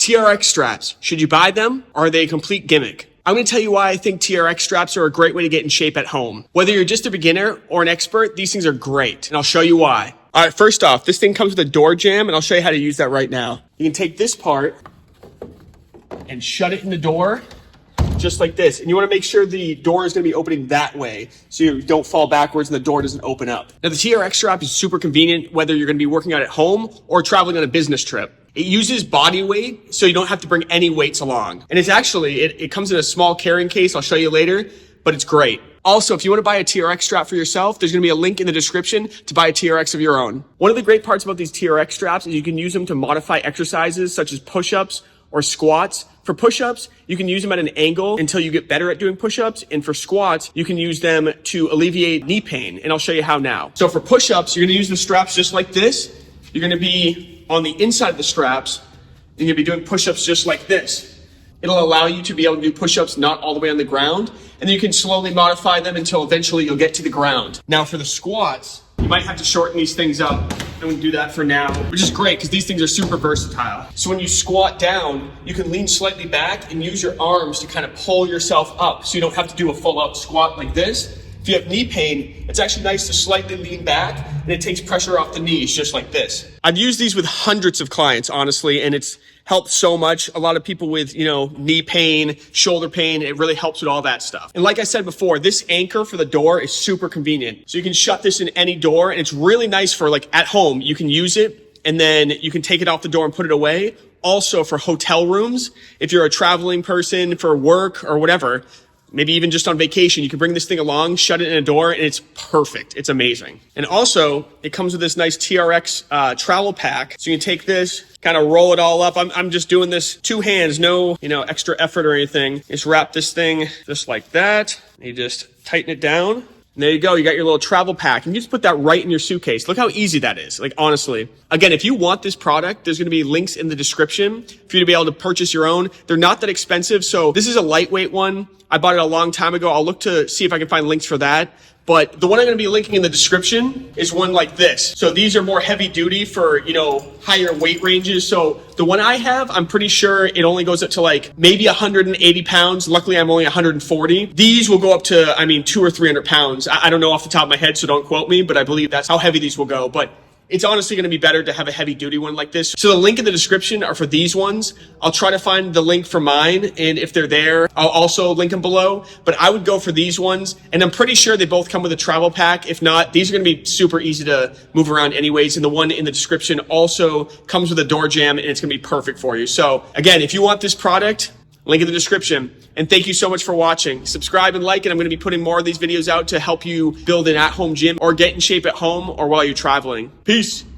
TRX straps, should you buy them or are they a complete gimmick? I'm going to tell you why I think TRX straps are a great way to get in shape at home. Whether you're just a beginner or an expert, these things are great, and I'll show you why. All right, first off, this thing comes with a door jamb, and I'll show you how to use that right now. You can take this part and shut it in the door just like this. And you want to make sure the door is going to be opening that way so you don't fall backwards and the door doesn't open up. Now, the TRX strap is super convenient whether you're going to be working out at home or traveling on a business trip. It uses body weight, so you don't have to bring any weights along. And it's actually, it comes in a small carrying case. I'll show you later, but it's great. Also, if you want to buy a TRX strap for yourself, there's going to be a link in the description to buy a TRX of your own. One of the great parts about these TRX straps is you can use them to modify exercises such as push-ups or squats. For push-ups, you can use them at an angle until you get better at doing push-ups. And for squats, you can use them to alleviate knee pain. And I'll show you how now. So for push-ups, you're going to use the straps just like this. You're going to be on the inside of the straps, and you'll be doing push-ups just like this. It'll allow you to be able to do push-ups not all the way on the ground, and then you can slowly modify them until eventually you'll get to the ground. Now for the squats, you might have to shorten these things up. I'm going to do that for now, which is great because these things are super versatile. So when you squat down, you can lean slightly back and use your arms to kind of pull yourself up so you don't have to do a full-out squat like this. If you have knee pain, it's actually nice to slightly lean back and it takes pressure off the knees just like this. I've used these with hundreds of clients, honestly, and it's helped so much. A lot of people with, knee pain, shoulder pain, it really helps with all that stuff. And like I said before, this anchor for the door is super convenient. So you can shut this in any door, and it's really nice for like at home. You can use it and then you can take it off the door and put it away. Also for hotel rooms, if you're a traveling person for work or whatever, maybe even just on vacation, you can bring this thing along, shut it in a door, and it's perfect. It's amazing. And also, it comes with this nice TRX travel pack. So you can take this, kind of roll it all up. I'm just doing this two hands, no, extra effort or anything. Just wrap this thing just like that. You just tighten it down. And there you go. You got your little travel pack, and you just put that right in your suitcase. Look how easy that is. Like, honestly. Again, if you want this product, there's going to be links in the description for you to be able to purchase your own. They're not that expensive. So this is a lightweight one. I bought it a long time ago. I'll look to see if I can find links for that. But the one I'm going to be linking in the description is one like this. So these are more heavy duty for, higher weight ranges. So the one I have, I'm pretty sure it only goes up to like maybe 180 pounds. Luckily, I'm only 140. These will go up to, 200 or 300 pounds. I don't know off the top of my head, so don't quote me, but I believe that's how heavy these will go. But it's honestly going to be better to have a heavy duty one like this. So the link in the description are for these ones. I'll try to find the link for mine, and if they're there, I'll also link them below. But I would go for these ones, and I'm pretty sure they both come with a travel pack. If not, these are going to be super easy to move around anyways. And the one in the description also comes with a door jamb, and it's going to be perfect for you. So again, if you want this product, link in the description. And thank you so much for watching. Subscribe and like it. I'm going to be putting more of these videos out to help you build an at-home gym or get in shape at home or while you're traveling. Peace.